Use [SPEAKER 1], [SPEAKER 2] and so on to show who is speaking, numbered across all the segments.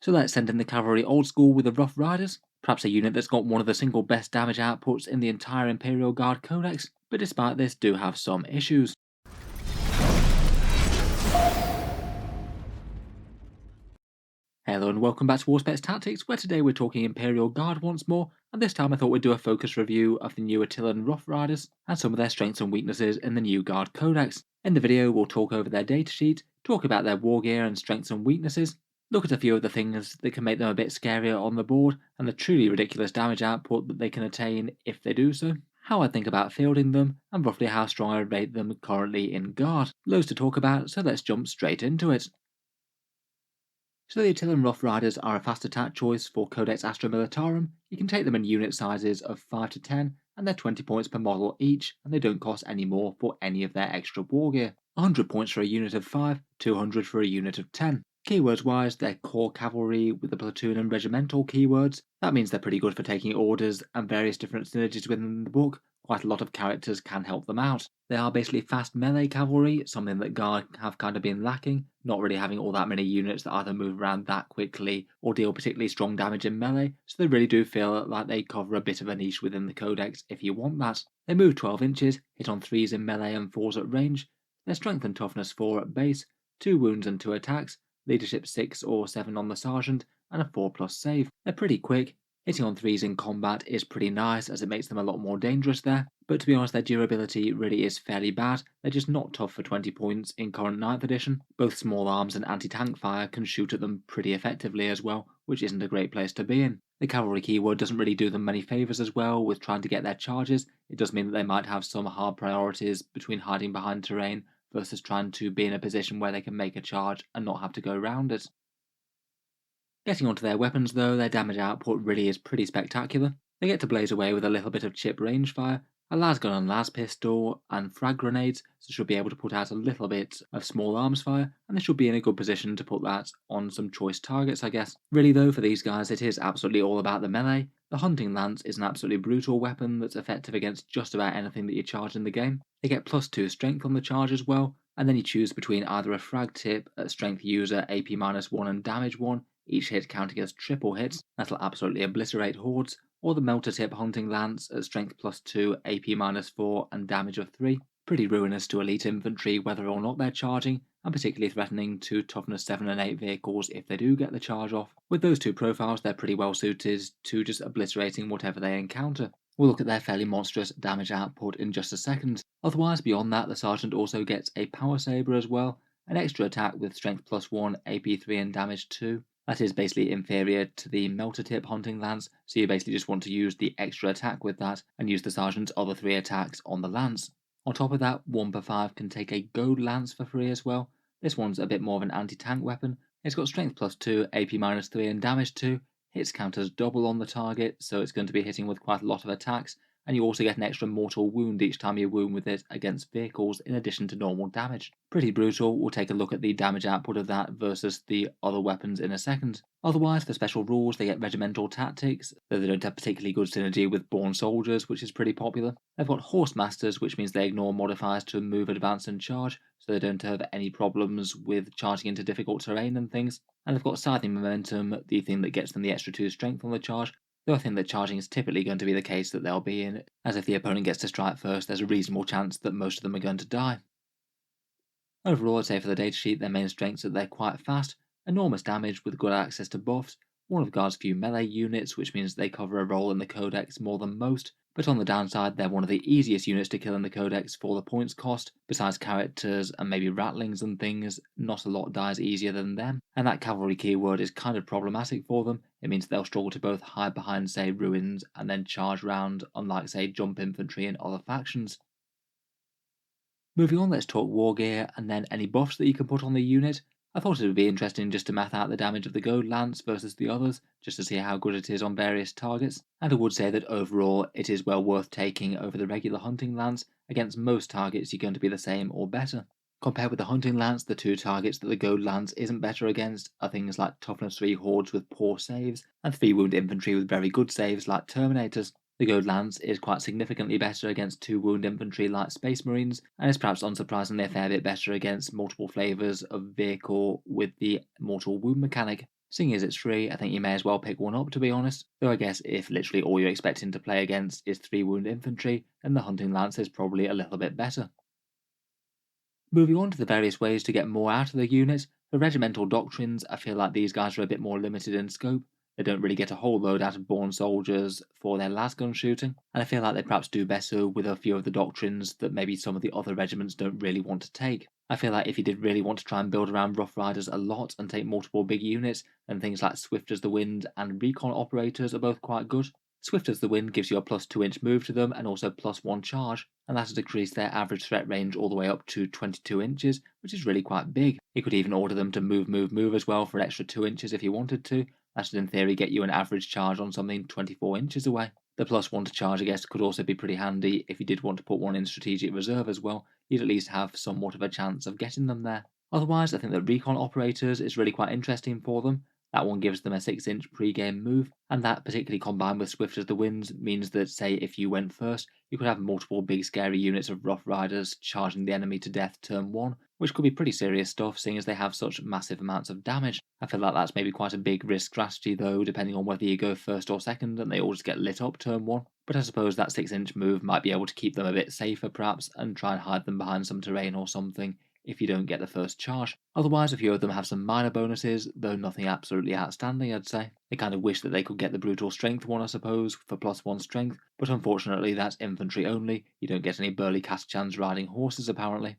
[SPEAKER 1] So let's send in the cavalry old school with the Rough Riders, perhaps a unit that's got one of the single best damage outputs in the entire Imperial Guard Codex, but despite this do have some issues. Hello and welcome back to Auspex Tactics, where today we're talking Imperial Guard once more, and this time I thought we'd do a focus review of the new Atillan Rough Riders and some of their strengths and weaknesses in the new Guard Codex. In the video we'll talk over their datasheet, talk about their wargear and strengths and weaknesses, look at a few of the things that can make them a bit scarier on the board, and the truly ridiculous damage output that they can attain if they do so, how I think about fielding them, and roughly how strong I rate them currently in Guard. Loads to talk about, so let's jump straight into it. So the Atillan Rough Riders are a fast attack choice for Codex Astra Militarum. You can take them in unit sizes of 5 to 10, and they're 20 points per model each, and they don't cost any more for any of their extra wargear. 100 points for a unit of 5, 200 for a unit of 10. Keywords wise, they're core cavalry with the platoon and regimental keywords. That means they're pretty good for taking orders and various different synergies within the book. Quite a lot of characters can help them out. They are basically fast melee cavalry, something that Guard have kind of been lacking, not really having all that many units that either move around that quickly or deal particularly strong damage in melee, so they really do feel like they cover a bit of a niche within the codex if you want that. They move 12 inches, hit on 3s in melee and 4s at range. Their strength and toughness 4 at base, 2 wounds and 2 attacks, leadership 6 or 7 on the sergeant, and a 4+ save. They're pretty quick. Hitting on 3s in combat is pretty nice as it makes them a lot more dangerous there, but to be honest their durability really is fairly bad. They're just not tough for 20 points in current 9th edition. Both small arms and anti-tank fire can shoot at them pretty effectively as well, which isn't a great place to be in. The cavalry keyword doesn't really do them many favours as well with trying to get their charges. It does mean that they might have some hard priorities between hiding behind terrain versus trying to be in a position where they can make a charge and not have to go around it. Getting onto their weapons though, their damage output really is pretty spectacular. They get to blaze away with a little bit of chip range fire, a lasgun and las pistol, and frag grenades, so should be able to put out a little bit of small arms fire, and they should be in a good position to put that on some choice targets, I guess. Really though, for these guys it is absolutely all about the melee. The hunting lance is an absolutely brutal weapon that's effective against just about anything that you charge in the game. They get +2 strength on the charge as well, and then you choose between either a frag tip at strength user AP -1 and damage 1, each hit counting as triple hits, that'll absolutely obliterate hordes, or the melter tip hunting lance at strength +2, AP -4 and damage of 3. Pretty ruinous to elite infantry whether or not they're charging, and particularly threatening to toughness 7 and 8 vehicles if they do get the charge off. With those two profiles they're pretty well suited to just obliterating whatever they encounter. We'll look at their fairly monstrous damage output in just a second. Otherwise, beyond that, the sergeant also gets a power saber as well, an extra attack with strength +1, AP 3 and damage 2. That is basically inferior to the melter tip hunting lance, so you basically just want to use the extra attack with that and use the sergeant's other 3 attacks on the lance. On top of that, 1 per 5 can take a gold lance for free as well. This one's a bit more of an anti-tank weapon. It's got strength +2, AP -3 and damage 2. Hits count as double on the target, so it's going to be hitting with quite a lot of attacks, and you also get an extra mortal wound each time you wound with it against vehicles in addition to normal damage. Pretty brutal. We'll take a look at the damage output of that versus the other weapons in a second. Otherwise, for special rules, they get regimental tactics, though they don't have particularly good synergy with born soldiers, which is pretty popular. They've got horse masters, which means they ignore modifiers to move, advance and charge, so they don't have any problems with charging into difficult terrain and things. And they've got scything momentum, the thing that gets them the extra 2 strength on the charge, though I think that charging is typically going to be the case that they'll be in, as if the opponent gets to strike first, there's a reasonable chance that most of them are going to die. Overall, I'd say for the datasheet, their main strengths are that they're quite fast, enormous damage with good access to buffs, one of Guard's few melee units, which means they cover a role in the codex more than most, but on the downside, they're one of the easiest units to kill in the codex for the points cost. Besides characters and maybe rattlings and things, not a lot dies easier than them, and that cavalry keyword is kind of problematic for them. It means they'll struggle to both hide behind, say, ruins and then charge round, unlike, say, jump infantry and other factions. Moving on, let's talk wargear and then any buffs that you can put on the unit. I thought it would be interesting just to math out the damage of the gold lance versus the others, just to see how good it is on various targets, and I would say that overall it is well worth taking over the regular hunting lance. Against most targets you're going to be the same or better. Compared with the hunting lance, the 2 targets that the gold lance isn't better against are things like toughness 3 hordes with poor saves, and 3 wound infantry with very good saves like terminators. The gold lance is quite significantly better against 2 wound infantry like space marines, and is perhaps unsurprisingly a fair bit better against multiple flavours of vehicle with the mortal wound mechanic. Seeing as it's free, I think you may as well pick one up to be honest, though I guess if literally all you're expecting to play against is 3 wound infantry, then the hunting lance is probably a little bit better. Moving on to the various ways to get more out of the unit, for regimental doctrines, I feel like these guys are a bit more limited in scope. They don't really get a whole load out of born soldiers for their lasgun shooting, and I feel like they perhaps do better with a few of the doctrines that maybe some of the other regiments don't really want to take. I feel like if you did really want to try and build around Rough Riders a lot and take multiple big units, then things like Swift as the Wind and Recon Operators are both quite good. Swift as the Wind gives you a plus 2-inch move to them and also plus 1 charge, and that has decreased their average threat range all the way up to 22 inches, which is really quite big. You could even order them to move as well for an extra 2 inches if you wanted to. That should in theory get you an average charge on something 24 inches away. The plus 1 to charge, I guess, could also be pretty handy if you did want to put one in strategic reserve as well. You'd at least have somewhat of a chance of getting them there. Otherwise, I think that Recon Operators is really quite interesting for them. That one gives them a 6-inch pre-game move, and that particularly combined with Swift as the Wind means that, say, if you went first, you could have multiple big scary units of Rough Riders charging the enemy to death turn 1, which could be pretty serious stuff seeing as they have such massive amounts of damage. I feel like that's maybe quite a big risk strategy though, depending on whether you go first or second and they all just get lit up turn 1. But I suppose that 6-inch move might be able to keep them a bit safer perhaps, and try and hide them behind some terrain or something if you don't get the first charge. Otherwise, a few of them have some minor bonuses, though nothing absolutely outstanding, I'd say. I kind of wish that they could get the brutal strength one, I suppose, for plus 1 strength, but unfortunately that's infantry only. You don't get any burly Kaschans riding horses, apparently.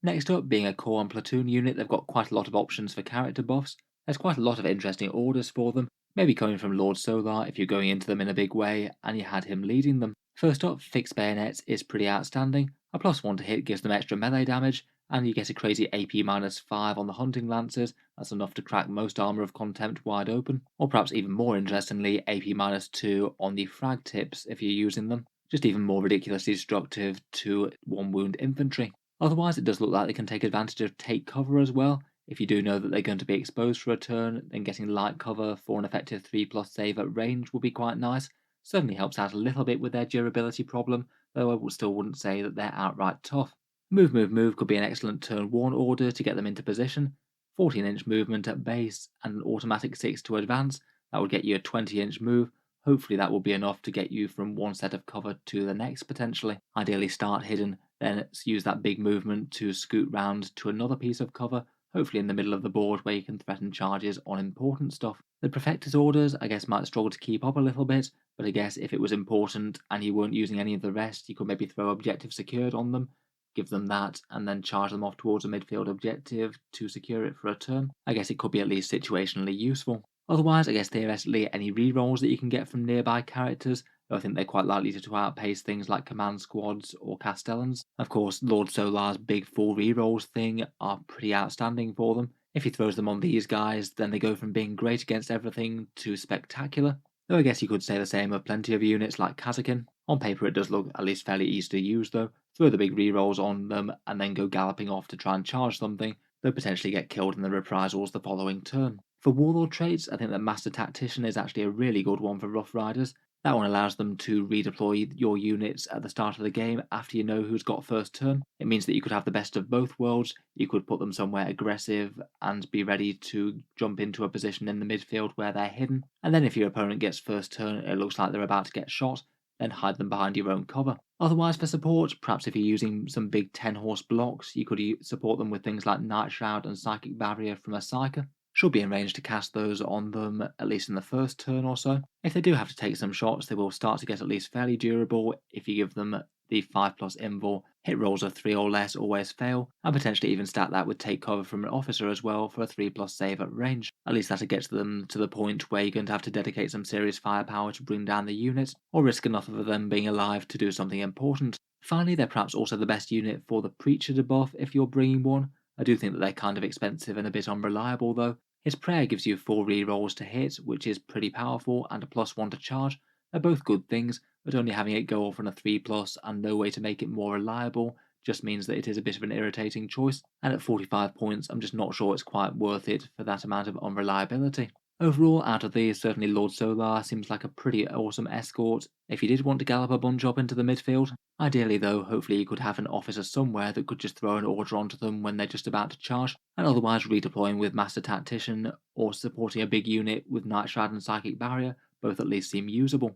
[SPEAKER 1] Next up, being a core and platoon unit, they've got quite a lot of options for character buffs. There's quite a lot of interesting orders for them, maybe coming from Lord Solar if you're going into them in a big way and you had him leading them. First up, fixed bayonets is pretty outstanding. A plus 1 to hit gives them extra melee damage, and you get a crazy AP minus 5 on the hunting lancers. That's enough to crack most armor of contempt wide open. Or perhaps even more interestingly, AP minus 2 on the frag tips if you're using them. Just even more ridiculously destructive to 1 wound infantry. Otherwise, it does look like they can take advantage of take cover as well. If you do know that they're going to be exposed for a turn, then getting light cover for an effective 3+ save at range would be quite nice. Certainly helps out a little bit with their durability problem, though I still wouldn't say that they're outright tough. Move could be an excellent turn 1 order to get them into position. 14-inch movement at base and an automatic 6 to advance. That would get you a 20-inch move. Hopefully that will be enough to get you from one set of cover to the next potentially. Ideally start hidden, then use that big movement to scoot round to another piece of cover, hopefully in the middle of the board where you can threaten charges on important stuff. The Prefector's orders, I guess, might struggle to keep up a little bit, but I guess if it was important and you weren't using any of the rest, you could maybe throw objective secured on them, give them that, and then charge them off towards a midfield objective to secure it for a turn. I guess it could be at least situationally useful. Otherwise, I guess theoretically any rerolls that you can get from nearby characters, though I think they're quite likely to outpace things like command squads or castellans. Of course, Lord Solar's big full rerolls thing are pretty outstanding for them. If he throws them on these guys, then they go from being great against everything to spectacular. Though I guess you could say the same of plenty of units like Kazakin. On paper it does look at least fairly easy to use though. Throw the big rerolls on them and then go galloping off to try and charge something, though potentially get killed in the reprisals the following turn. For warlord traits, I think that Master Tactician is actually a really good one for Rough Riders. That one allows them to redeploy your units at the start of the game after you know who's got first turn. It means that you could have the best of both worlds. You could put them somewhere aggressive and be ready to jump into a position in the midfield where they're hidden. And then if your opponent gets first turn, it looks like they're about to get shot, then hide them behind your own cover. Otherwise, for support, perhaps if you're using some big 10-horse blocks, you could support them with things like Night Shroud and Psychic Barrier from a Psyker. Should be in range to cast those on them at least in the first turn or so. If they do have to take some shots, they will start to get at least fairly durable if you give them the 5+ invul. Hit rolls of 3 or less always fail, and potentially even stat that with take cover from an officer as well for a 3+ save at range. At least that gets them to the point where you're going to have to dedicate some serious firepower to bring down the unit, or risk enough of them being alive to do something important. Finally, they're perhaps also the best unit for the Preacher debuff if you're bringing one. I do think that they're kind of expensive and a bit unreliable though. His prayer gives you 4 rerolls to hit, which is pretty powerful, and a +1 to charge. They're both good things, but only having it go off on a 3+ and no way to make it more reliable just means that it is a bit of an irritating choice, and at 45 points I'm just not sure it's quite worth it for that amount of unreliability. Overall, out of these, certainly Lord Solar seems like a pretty awesome escort if you did want to gallop a bunch up into the midfield. Ideally though, hopefully you could have an officer somewhere that could just throw an order onto them when they're just about to charge, and otherwise redeploying with Master Tactician or supporting a big unit with Night Shroud and Psychic Barrier both at least seem usable.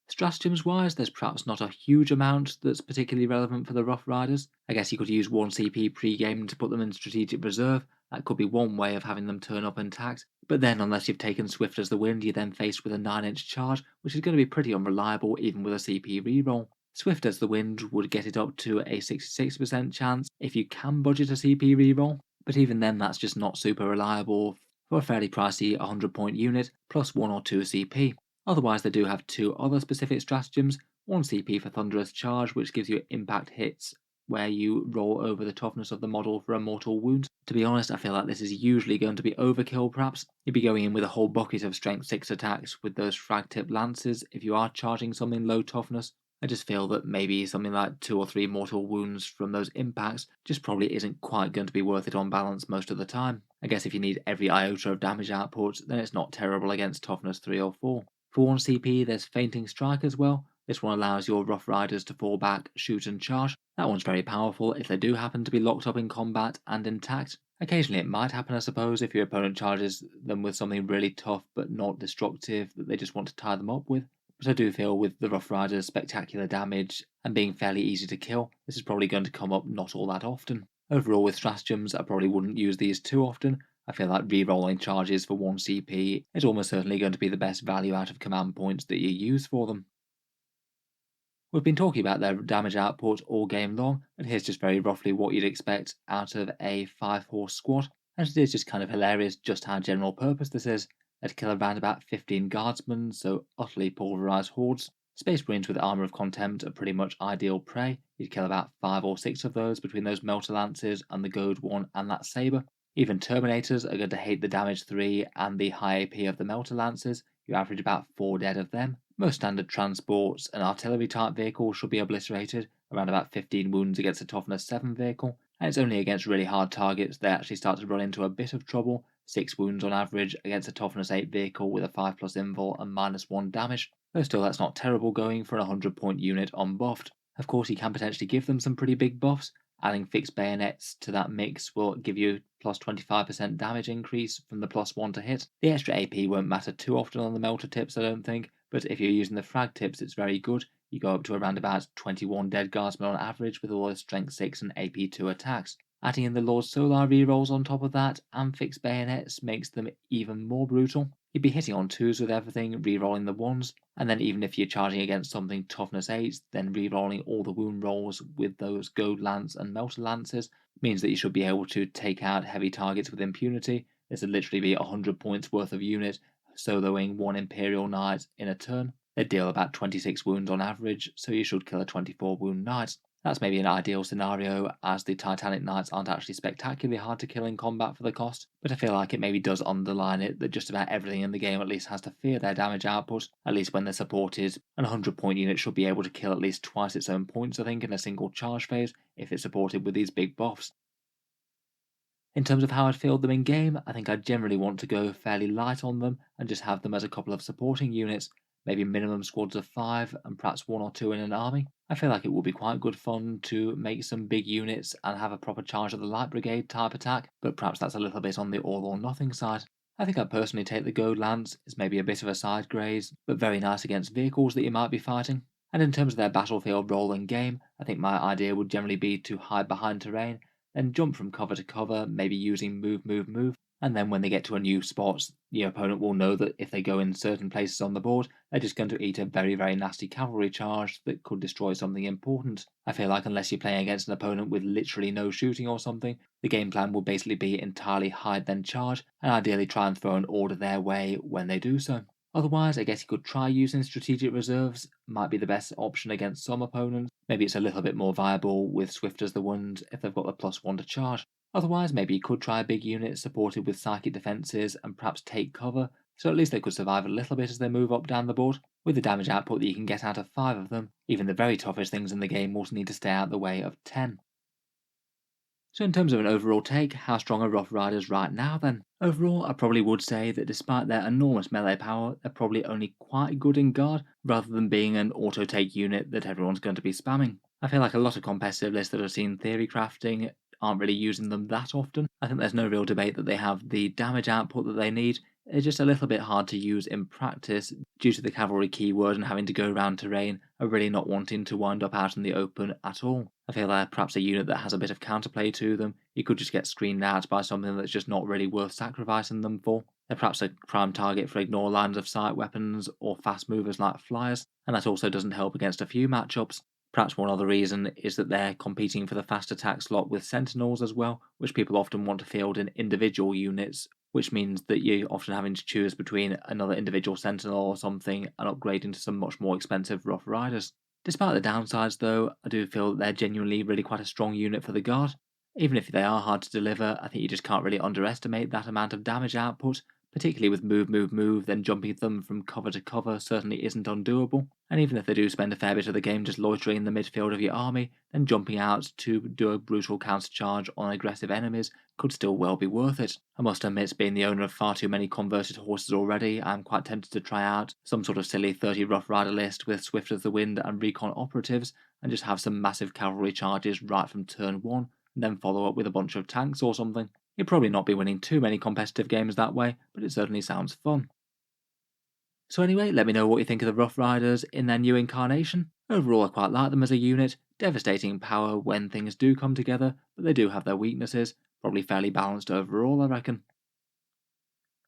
[SPEAKER 1] Stratagems wise, there's perhaps not a huge amount that's particularly relevant for the Rough Riders. I guess you could use 1 CP pre-game to put them in strategic reserve. That could be one way of having them turn up intact. But then, unless you've taken Swift as the Wind, you're then faced with a 9-inch charge, which is going to be pretty unreliable even with a CP reroll. Swift as the Wind would get it up to a 66% chance if you can budget a CP reroll, but even then that's just not super reliable for a fairly pricey 100-point unit plus 1 or 2 CP. Otherwise, they do have 2 other specific stratagems, 1 CP for Thunderous Charge, which gives you impact hits where you roll over the toughness of the model for a mortal wound. To be honest, I feel like this is usually going to be overkill perhaps. You'd be going in with a whole bucket of strength 6 attacks with those frag tip lances if you are charging something low toughness. I just feel that maybe something like 2 or 3 mortal wounds from those impacts just probably isn't quite going to be worth it on balance most of the time. I guess if you need every iota of damage output, then it's not terrible against toughness 3 or 4. For 1 CP, there's Fainting Strike as well. This one allows your Rough Riders to fall back, shoot and charge. That one's very powerful if they do happen to be locked up in combat and intact. Occasionally it might happen, I suppose, if your opponent charges them with something really tough but not destructive that they just want to tie them up with. But I do feel with the Rough Riders' spectacular damage and being fairly easy to kill, this is probably going to come up not all that often. Overall, with stratagems, I probably wouldn't use these too often. I feel like re-rolling charges for 1 CP is almost certainly going to be the best value out of command points that you use for them. We've been talking about their damage output all game long, and here's just very roughly what you'd expect out of a 5-horse squad, and it is just kind of hilarious just how general purpose this is. They'd kill around about 15 guardsmen, so utterly pulverised hordes. Space Marines with Armour of Contempt are pretty much ideal prey. You'd kill about 5 or 6 of those between those Melter Lances and the Goad one and that Sabre. Even Terminators are going to hate the damage 3 and the high AP of the Melter Lances. You average about 4 dead of them. Most standard transports and artillery type vehicles should be obliterated, around about 15 wounds against a toughness 7 vehicle, and it's only against really hard targets they actually start to run into a bit of trouble, 6 wounds on average against a toughness 8 vehicle with a 5+ invul and -1 damage, though still that's not terrible going for an 100-point unit unbuffed. Of course you can potentially give them some pretty big buffs. Adding fixed bayonets to that mix will give you plus 25% damage increase from the +1 to hit. The extra AP won't matter too often on the melter tips I don't think, but if you're using the frag tips it's very good. You go up to around about 21 dead guardsmen on average with all those strength 6 and AP 2 attacks. Adding in the Lord Solar rerolls on top of that and fixed bayonets makes them even more brutal. You'd be hitting on 2s with everything, rerolling the 1s, and then even if you're charging against something toughness 8s, then rerolling all the wound rolls with those Goad Lance and Melter Lances means that you should be able to take out heavy targets with impunity. This would literally be 100 points worth of unit soloing 1 Imperial Knight in a turn. They deal about 26 wounds on average, so you should kill a 24 wound Knight. That's maybe an ideal scenario, as the Titanic Knights aren't actually spectacularly hard to kill in combat for the cost, but I feel like it maybe does underline it that just about everything in the game at least has to fear their damage output, at least when they're supported. An 100-point unit should be able to kill at least twice its own points, I think, in a single charge phase, if it's supported with these big buffs. In terms of how I'd field them in game, I think I'd generally want to go fairly light on them and just have them as a couple of supporting units, maybe minimum squads of 5 and perhaps 1 or 2 in an army. I feel like it would be quite good fun to make some big units and have a proper charge of the Light Brigade type attack, but perhaps that's a little bit on the all or nothing side. I think I'd personally take the Goad Lance. It's maybe a bit of a side graze, but very nice against vehicles that you might be fighting. And in terms of their battlefield role in game, I think my idea would generally be to hide behind terrain, then jump from cover to cover, maybe using move, move, move, and then when they get to a new spot, your opponent will know that if they go in certain places on the board, they're just going to eat a very, very nasty cavalry charge that could destroy something important. I feel like unless you're playing against an opponent with literally no shooting or something, the game plan will basically be entirely hide then charge, and ideally try and throw an order their way when they do so. Otherwise, I guess you could try using strategic reserves, might be the best option against some opponents. Maybe it's a little bit more viable with Swift as the Wind if they've got the +1 to charge. Otherwise, maybe you could try a big unit supported with psychic defences and perhaps take cover, so at least they could survive a little bit as they move up down the board. With the damage output that you can get out of 5 of them, even the very toughest things in the game will need to stay out the way of 10. So in terms of an overall take, how strong are Rough Riders right now then? Overall, I probably would say that despite their enormous melee power, they're probably only quite good in guard, rather than being an auto-take unit that everyone's going to be spamming. I feel like a lot of competitive lists that I've seen theory crafting aren't really using them that often. I think there's no real debate that they have the damage output that they need. It's just a little bit hard to use in practice due to the cavalry keyword and having to go around terrain and really not wanting to wind up out in the open at all. I feel like perhaps a unit that has a bit of counterplay to them, you could just get screened out by something that's just not really worth sacrificing them for. They're perhaps a prime target for ignore lines of sight weapons or fast movers like flyers, and that also doesn't help against a few matchups. Perhaps one other reason is that they're competing for the fast attack slot with sentinels as well, which people often want to field in individual units, which means that you're often having to choose between another individual sentinel or something and upgrading to some much more expensive Rough Riders. Despite the downsides though, I do feel that they're genuinely really quite a strong unit for the guard. Even if they are hard to deliver, I think you just can't really underestimate that amount of damage output, particularly with move, move, move, then jumping them from cover to cover certainly isn't undoable. And even if they do spend a fair bit of the game just loitering in the midfield of your army, then jumping out to do a brutal countercharge on aggressive enemies could still well be worth it. I must admit, being the owner of far too many converted horses already, I'm quite tempted to try out some sort of silly 30 Rough Rider list with Swift as the Wind and Recon operatives, and just have some massive cavalry charges right from turn 1, and then follow up with a bunch of tanks or something. You'll probably not be winning too many competitive games that way, but it certainly sounds fun. So anyway, let me know what you think of the Rough Riders in their new incarnation. Overall, I quite like them as a unit, devastating power when things do come together, but they do have their weaknesses, probably fairly balanced overall, I reckon.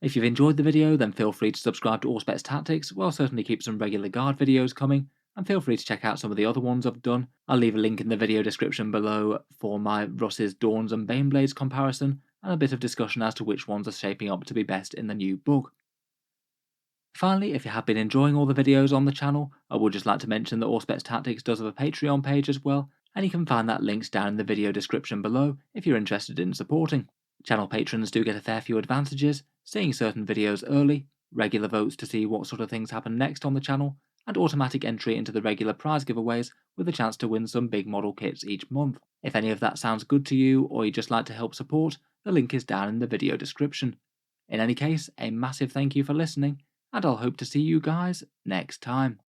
[SPEAKER 1] If you've enjoyed the video, then feel free to subscribe to Auspex Tactics, we'll certainly keep some regular guard videos coming, and feel free to check out some of the other ones I've done. I'll leave a link in the video description below for my Russ's Dawns and Baneblades comparison, and a bit of discussion as to which ones are shaping up to be best in the new book. Finally, if you have been enjoying all the videos on the channel, I would just like to mention that Auspex Tactics does have a Patreon page as well, and you can find that linked down in the video description below if you're interested in supporting. Channel patrons do get a fair few advantages, seeing certain videos early, regular votes to see what sort of things happen next on the channel, and automatic entry into the regular prize giveaways with a chance to win some big model kits each month. If any of that sounds good to you, or you'd just like to help support, the link is down in the video description. In any case, a massive thank you for listening, and I'll hope to see you guys next time.